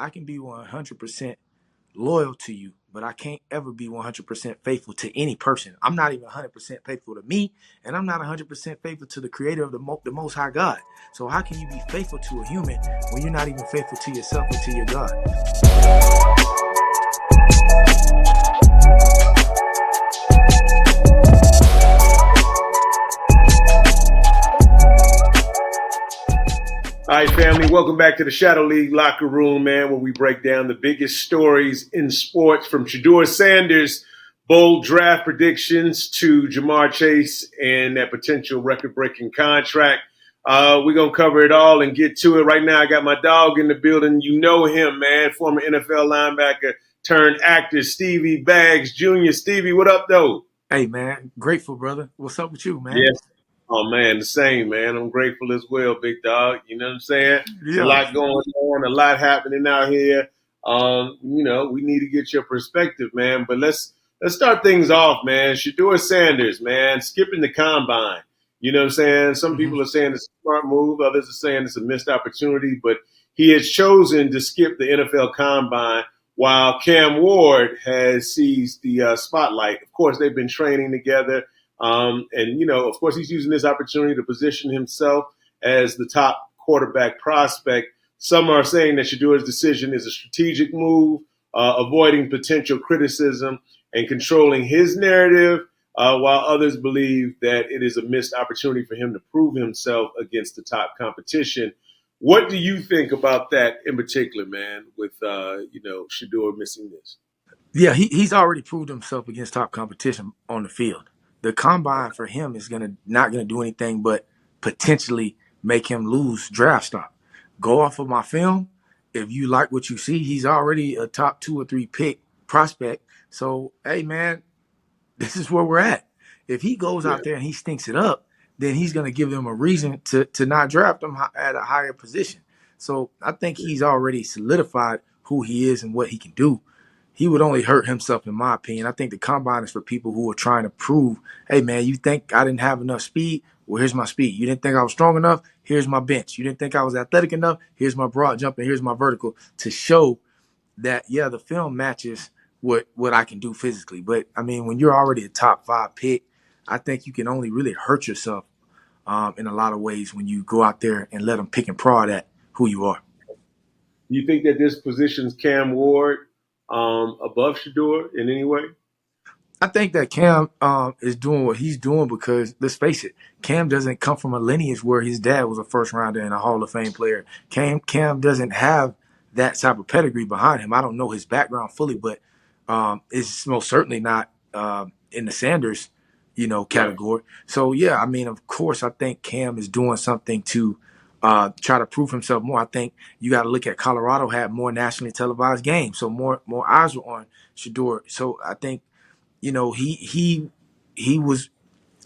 I can be 100% loyal to you, but I can't ever be 100% faithful to any person. I'm not even 100% faithful to me, and I'm not 100% faithful to the creator of the Most High God. So how can you be faithful to a human when you're not even faithful to yourself or to your God? All right, family, welcome back to the Shadow League Locker Room, man, where we break down the biggest stories in sports, from Shedeur Sanders' bold draft predictions to Ja'Marr Chase and that potential record-breaking contract. We're going to cover it all and get to it. Right now, I got my dog in the building. You know him, man, former NFL linebacker turned actor, Stevie Baggs Jr. Stevie, what up, though? Hey, man, grateful, brother. What's up with you, man? Yes. Oh, man, the same, man. I'm grateful as well, big dog. You know what I'm saying? There's a Yeah. lot going on, a lot happening out here. We need to get your perspective, man. But let's start things off, man. Shedeur Sanders, man, skipping the combine. You know what I'm saying? Some people are saying it's a smart move. Others are saying it's a missed opportunity. But he has chosen to skip the NFL combine while Cam Ward has seized the spotlight. Of course, they've been training together. Of course, he's using this opportunity to position himself as the top quarterback prospect. Some are saying that Shedeur's decision is a strategic move, avoiding potential criticism and controlling his narrative, while others believe that it is a missed opportunity for him to prove himself against the top competition. What do you think about that in particular, man, with Shedeur missing this? Yeah, he's already proved himself against top competition on the field. The combine for him is not gonna do anything but potentially make him lose draft stock. Go off of my film. If you like what you see, he's already a top 2 or 3 pick prospect. So hey man, this is where we're at. If he goes Yeah. out there and he stinks it up, then he's gonna give them a reason to not draft him at a higher position. So I think he's already solidified who he is and what he can do. He would only hurt himself, in my opinion. I think the combine is for people who are trying to prove, hey, man, you think I didn't have enough speed? Well, here's my speed. You didn't think I was strong enough? Here's my bench. You didn't think I was athletic enough? Here's my broad jump and here's my vertical, to show that, yeah, the film matches what I can do physically. But, I mean, when you're already a top 5 pick, I think you can only really hurt yourself in a lot of ways when you go out there and let them pick and prod at who you are. Do you think that this positions Cam Ward above Shedeur in any way? I think that Cam is doing what he's doing because, let's face it, Cam doesn't come from a lineage where his dad was a first rounder and a Hall of Fame player. Cam doesn't have that type of pedigree behind him. I don't know his background fully, but it's most certainly not in the Sanders, Right. category. So yeah, I mean, of course, I think Cam is doing something to try to prove himself more. I think you got to look at Colorado had more nationally televised games, so more eyes were on Shedeur. So I think he was.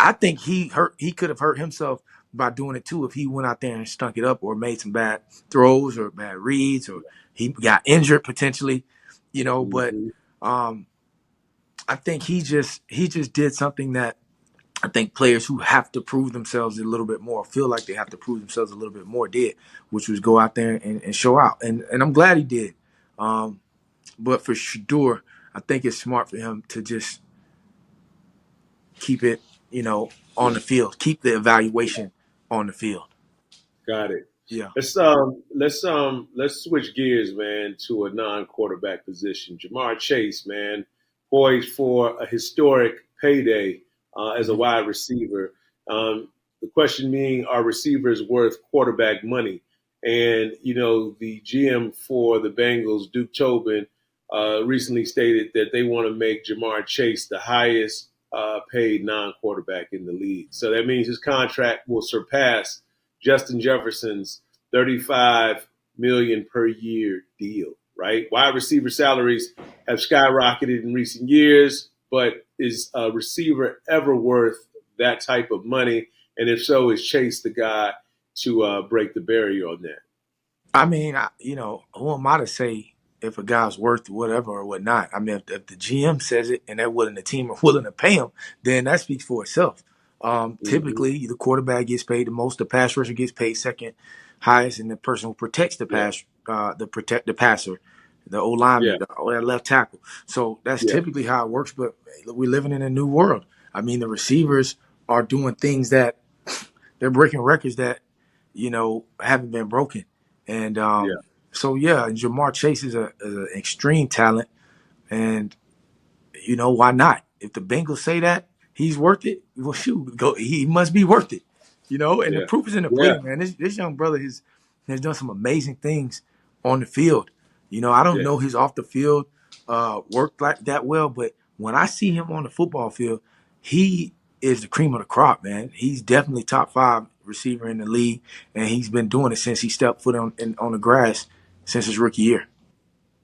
I think he could have hurt himself by doing it too if he went out there and stunk it up or made some bad throws or bad reads or he got injured potentially, But Mm-hmm. I think he just did something that I think players who have to prove themselves a little bit more, feel like they have to prove themselves a little bit more, did, which was go out there and show out. And I'm glad he did. But for Shedeur, I think it's smart for him to just keep it, on the field. Keep the evaluation on the field. Got it. Yeah. Let's switch gears, man, to a non-quarterback position. Ja'Marr Chase, man, poised for a historic payday as a wide receiver. The question being, are receivers worth quarterback money? And the GM for the Bengals, Duke Tobin, recently stated that they want to make Ja'Marr Chase the highest paid non-quarterback in the league. So that means his contract will surpass Justin Jefferson's $35 million per year deal, right? Wide receiver salaries have skyrocketed in recent years, but is a receiver ever worth that type of money? And if so, is Chase the guy to break the barrier on that? I mean, who am I to say if a guy's worth whatever or whatnot? I mean, if the GM says it and the team are willing to pay him, then that speaks for itself. Mm-hmm. Typically, the quarterback gets paid the most, the pass rusher gets paid second highest, and the person who protects the Yeah. pass the passer, the O Yeah. lineman, or that left tackle. So that's Yeah. typically how it works. But we're living in a new world. I mean, the receivers are doing things that they're breaking records that haven't been broken. And Yeah. so yeah, Jamar Chase is an extreme talent, and why not? If the Bengals say that he's worth it, well, shoot, go. He must be worth it, And the Yeah. proof is in the Yeah. pudding, man. This young brother has done some amazing things on the field. I don't Yeah. know his off the field work like that well, but when I see him on the football field, he is the cream of the crop, man. He's definitely top 5 receiver in the league, and he's been doing it since he stepped foot on the grass since his rookie year.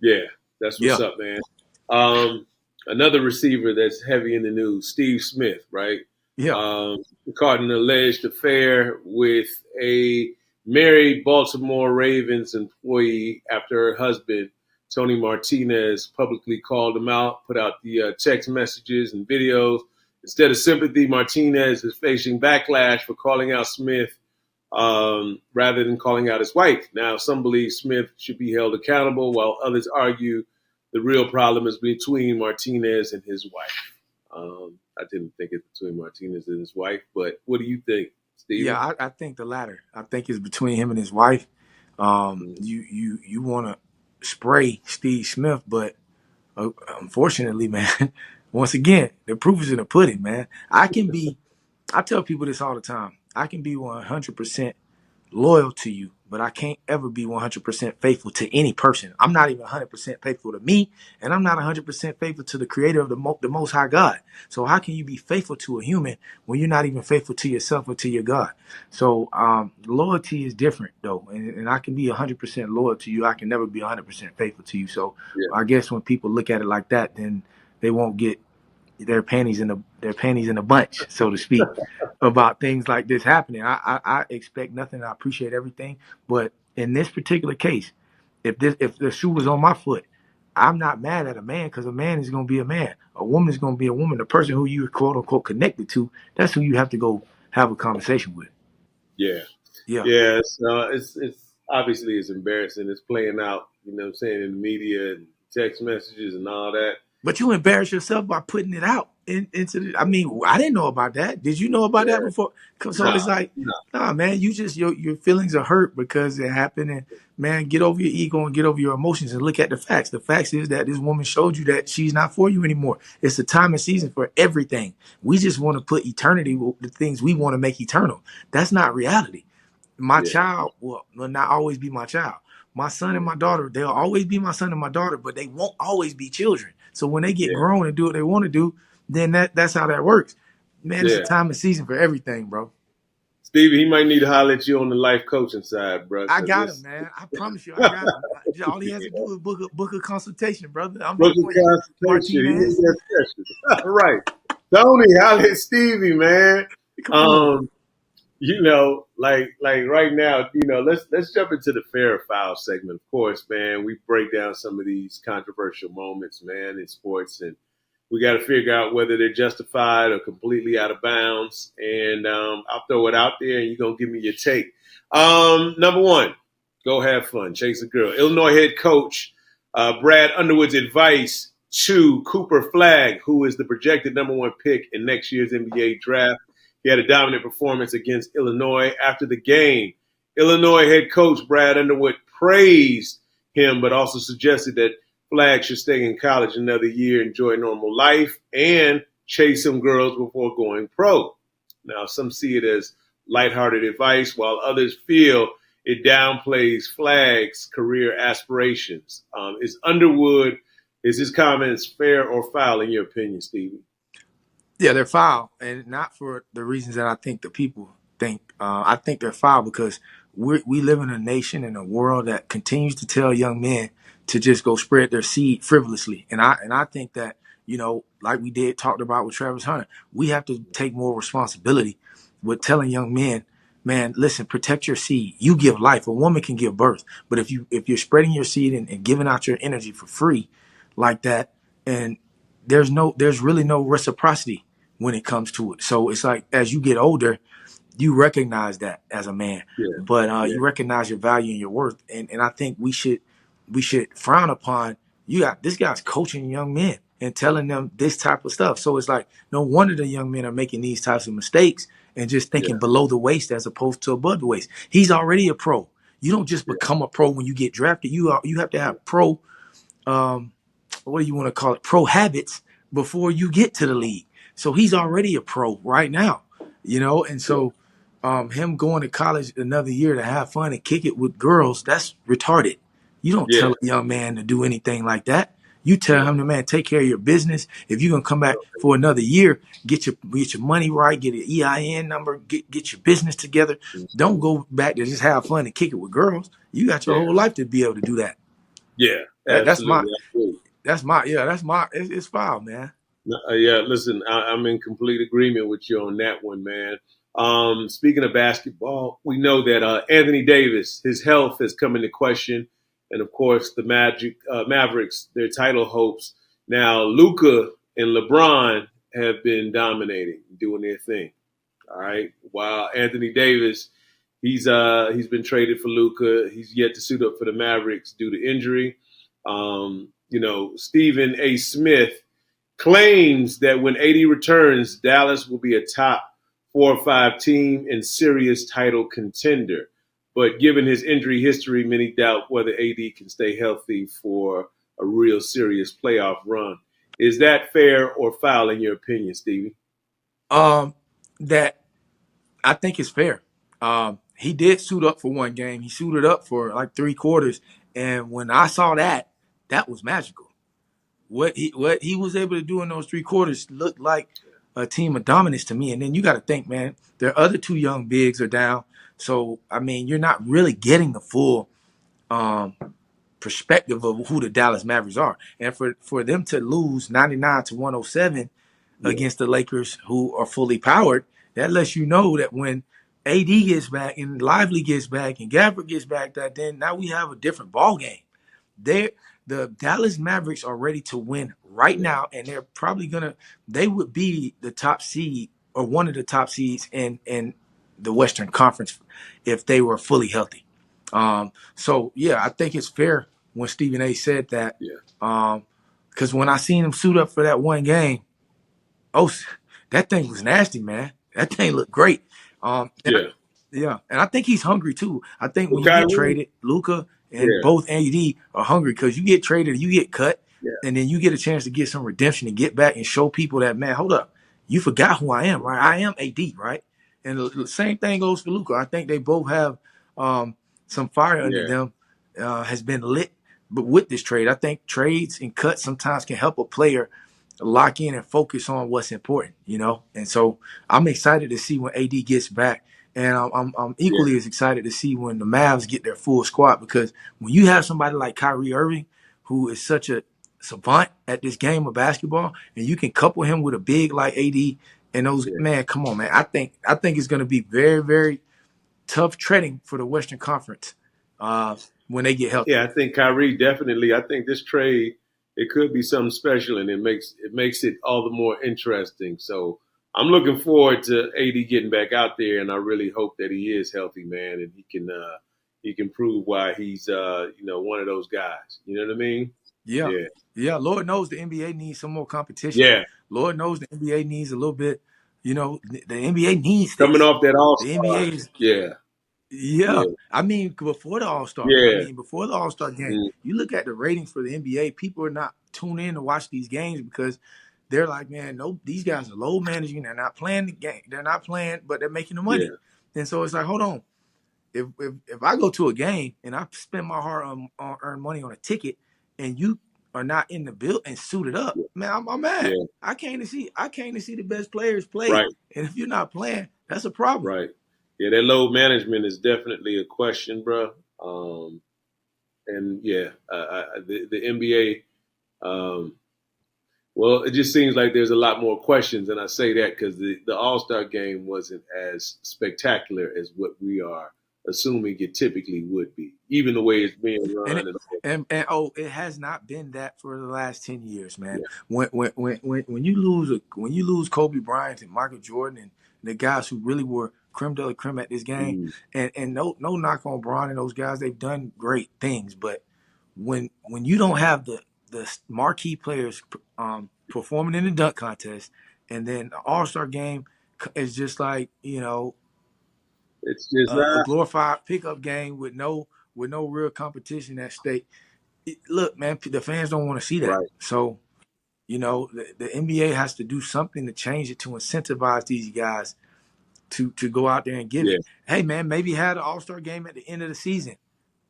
Yeah. That's what's Yeah, up, man. Um, Another receiver that's heavy in the news, Steve Smith, right? yeah. Um, Caught an alleged affair with a married Baltimore Ravens employee after her husband, Tony Martinez, publicly called him out, put out the text messages and videos. Instead of sympathy, Martinez is facing backlash for calling out Smith rather than calling out his wife. Now, some believe Smith should be held accountable, while others argue the real problem is between Martinez and his wife. I didn't think it's between Martinez and his wife, but what do you think, Yeah, Steven? I think the latter. I think it's between him and his wife. Mm. You want to spray Steve Smith, but unfortunately, man, once again, the proof is in the pudding, man. I tell people this all the time. I can be 100% loyal to you, but I can't ever be 100% faithful to any person. I'm not even 100% faithful to me, and I'm not 100% faithful to the creator of the Most High God. So how can you be faithful to a human when you're not even faithful to yourself or to your God? So loyalty is different, though, and I can be 100% loyal to you. I can never be 100% faithful to you. So Yeah, I guess when people look at it like that, then they won't get their panties in a bunch, so to speak, about things like this happening. I expect nothing. I appreciate everything, but in this particular case, if the shoe was on my foot, I'm not mad at a man because a man is going to be a man. A woman is going to be a woman. The person who you quote unquote connected to, that's who you have to go have a conversation with. yeah, Yeah. yeah. It's obviously it's embarrassing. It's playing out, you know what I'm saying, in the media and text messages and all that. But you embarrass yourself by putting it out into the. I mean, I didn't know about that. Did you know about that Yeah, before? So no, it's like, no, nah, man, you just your feelings are hurt because it happened, and man, get over your ego and get over your emotions and look at the facts. The facts is that this woman showed you that she's not for you anymore. It's the time and season for everything. We just want to put eternity with the things we want to make eternal. That's not reality. My yeah, child will not always be my child. My son and my daughter, they'll always be my son and my daughter, but they won't always be children. So when they get yeah, grown and do what they want to do, then that's how that works. Man, it's a yeah. time and season for everything, bro. Stevie, he might need to holler at you on the life coaching side, bro, I because got him, it's man. I promise you, I got him. All he has to do is book a consultation, brother. I'm here Brooklyn for you, Constitution. He is Martinez. that special. Right. Tony, holler at Stevie, man. Come on. Um, like right now, let's jump into the fair or foul segment. Of course, man, we break down some of these controversial moments, man, in sports, and we got to figure out whether they're justified or completely out of bounds. And I'll throw it out there, and you're gonna give me your take. Number one, go have fun, chase a girl. Illinois head coach Brad Underwood's advice to Cooper Flagg, who is the projected number 1 pick in next year's NBA draft. He had a dominant performance against Illinois. After the game, Illinois head coach Brad Underwood praised him, but also suggested that Flagg should stay in college another year, enjoy normal life, and chase some girls before going pro. Now, some see it as lighthearted advice, while others feel it downplays Flagg's career aspirations. Is his comments fair or foul in your opinion, Stevie? Yeah, they're foul, and not for the reasons that I think the people think. I think they're foul because we live in a nation and a world that continues to tell young men to just go spread their seed frivolously, and I think that like we did talked about with Travis Hunter, we have to take more responsibility with telling young men, man, listen, protect your seed. You give life. A woman can give birth, but if you're spreading your seed and giving out your energy for free like that, and there's really no reciprocity when it comes to it. So it's like as you get older, you recognize that as a man, Yeah. but Yeah. you recognize your value and your worth, and I think we should frown upon you got this guy's coaching young men and telling them this type of stuff. So it's like no wonder the young men are making these types of mistakes and just thinking Yeah. below the waist as opposed to above the waist. He's already a pro. You don't just Yeah. become a pro when you get drafted. You have to Yeah. have pro what do you want to call it, pro habits before you get to the league. So he's already a pro right now, and Yeah. so him going to college another year to have fun and kick it with girls, that's retarded. You don't Yeah. tell a young man to do anything like that. You tell Yeah. him, man, take care of your business. If you're gonna come back for another year, get your money right, get an EIN number, get your business together. Don't Mhm. go back to just have fun and kick it with girls. You got your Yeah. whole life to be able to do that. Yeah. That's my Absolutely. Absolutely. it's foul, man. No, yeah, listen, I'm in complete agreement with you on that one, man. Speaking of basketball, we know that Anthony Davis, his health has come into question, and of course the Mavericks, their title hopes. Now, Luca and LeBron have been dominating, doing their thing. All right, while Anthony Davis, he's been traded for Luca. He's yet to suit up for the Mavericks due to injury. Stephen A. Smith claims that when AD returns, Dallas will be a top 4 or 5 team and serious title contender. But given his injury history, many doubt whether AD can stay healthy for a real serious playoff run. Is that fair or foul in your opinion, Stevie? That I think is fair. He did suit up for one game. He suited up for like 3 quarters, and when I saw that, that was magical. What he was able to do in those 3 quarters looked like a team of dominance to me. And then you got to think, man, their other two young bigs are down. So I mean, you're not really getting the full um, perspective of who the Dallas Mavericks are. And for them to lose 99 to 107 Yeah, against the Lakers, who are fully powered, that lets you know that when AD gets back and Lively gets back and Gafford gets back, that then now we have a different ball game. They the Dallas Mavericks are ready to win right yeah, now, and they're probably gonna. They would be the top seed or one of the top seeds in the Western Conference if they were fully healthy. So yeah, I think it's fair when Stephen A. said that. yeah, Because when I seen him suit up for that one game, oh, that thing was nasty, man. That thing looked great. And yeah. yeah, and I think he's hungry too. I think Well, when you get Kyrie, traded, Luca and yeah, both AD are hungry because you get traded, you get cut, yeah, and then you get a chance to get some redemption and get back and show people that, man, hold up, you forgot who I am, right? I am AD, right? And the same thing goes for Luca. I think they both have some fire under yeah, them, has been lit. But with this trade, I think trades and cuts sometimes can help a player lock in and focus on what's important. And so I'm excited to see when AD gets back. And I'm yeah, equally as excited to see when the Mavs get their full squad, because when you have somebody like Kyrie Irving, who is such a savant at this game of basketball, and you can couple him with a big like AD and those, yeah. man, come on, man. I think it's going to be very, very tough treading for the Western Conference when they get healthy. Yeah, I think Kyrie definitely. I think this trade it could be something special, and it makes it all the more interesting. So I'm looking forward to AD getting back out there, and I really hope that he is healthy, man, and he can prove why he's one of those guys. You know what I mean? Yeah. Yeah, Yeah. Lord knows the NBA needs some more competition. yeah. Lord knows the NBA needs a little bit, the NBA needs Coming this. off that All The NBA Star. is, Yeah, yeah. yeah, I mean, before the All Star, yeah, before the All Star game, mm, you look at the ratings for the NBA, people are not tuning in to watch these games because they're like, man, no, these guys are low managing. They're not playing the game. They're not playing, but they're making the money. yeah, And so it's like, hold on. If I go to a game and I spend my hard on earn money on a ticket, and you are not in the build and suited up, yeah, man, I'm mad. yeah. I came to see the best players play, Right, and if you're not playing, that's a problem. right. Yeah, that load management is definitely a question, bro. And yeah, the NBA. Well, it just seems like there's a lot more questions, and I say that because the All Star game wasn't as spectacular as what we are assuming it typically would be, even the way it's being And run. it, And all. and it has not been that for the last 10 years, man. Yeah, When you lose Kobe Bryant and Michael Jordan and the guys who really were creme de la creme at this game. Mm. And no knock on Braun and those guys. They've done great things. But when you don't have the marquee players performing in the dunk contest, and then the All-Star game is just like, It's just a not glorified pickup game with no real competition at stake. Look, man, the fans don't want to see that. right. So, the NBA has to do something to change it to incentivize these guys to go out there and give Yeah. it. Hey, man, maybe have an All-Star game at the end of the season.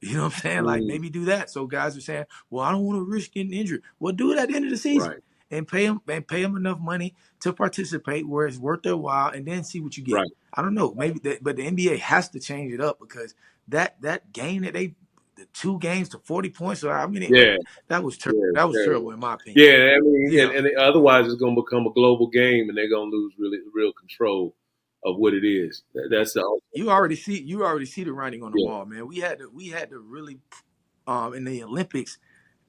You know what I'm saying? Like, maybe do that. So guys are saying, well, I don't want to risk getting injured. Well, do it at the end of the season. Right. And pay them enough money to participate where it's worth their while, and then see what you get. Right. I don't know, maybe but the NBA has to change it up, because that game that the 2 games to 40 points, or I mean, Yeah. that was terrible. Yeah, That was terrible. terrible in my opinion. Yeah, I mean, Yeah, and otherwise it's going to become a global game, and they're going to lose real control of what it is. That's the you already see the writing on the yeah, wall, man. We had to really in the Olympics,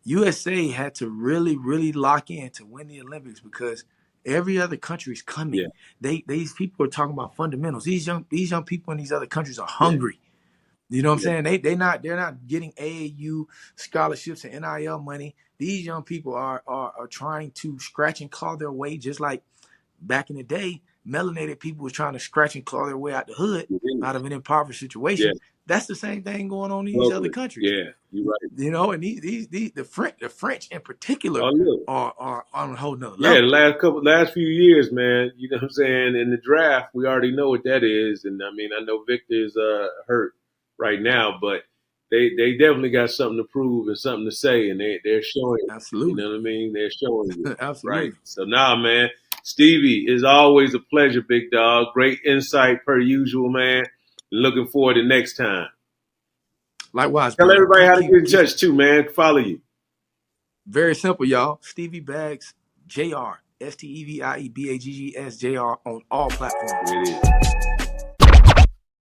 USA had to really, really lock in to win the Olympics, because every other country is coming. yeah, These people are talking about fundamentals. These young people in these other countries are yeah, hungry. You know what yeah. I'm saying? They're not getting AAU scholarships and NIL money. These young people are trying to scratch and claw their way, just like back in the day, melanated people was trying to scratch and claw their way out the hood, out of an impoverished situation. Yeah. That's the same thing going on in these other Locally. countries. Yeah, you're right. And these the French in particular Oh, look. are on a whole nother Yeah, level. the last few years, man. You know what I'm saying? In the draft, we already know what that is, and I mean, I know Victor's hurt right now, but they definitely got something to prove and something to say, and they're showing it. You Absolutely. know what I mean? They're showing it, Absolutely. right? So now, man, Stevie, is always a pleasure, big dog. Great insight per usual, man. Looking forward to next time. Likewise, Tell brother. everybody how to get in touch too, man. Follow you. Very simple, y'all. Stevie Baggs Jr. STEVIEBAGGS JR on all platforms. It is.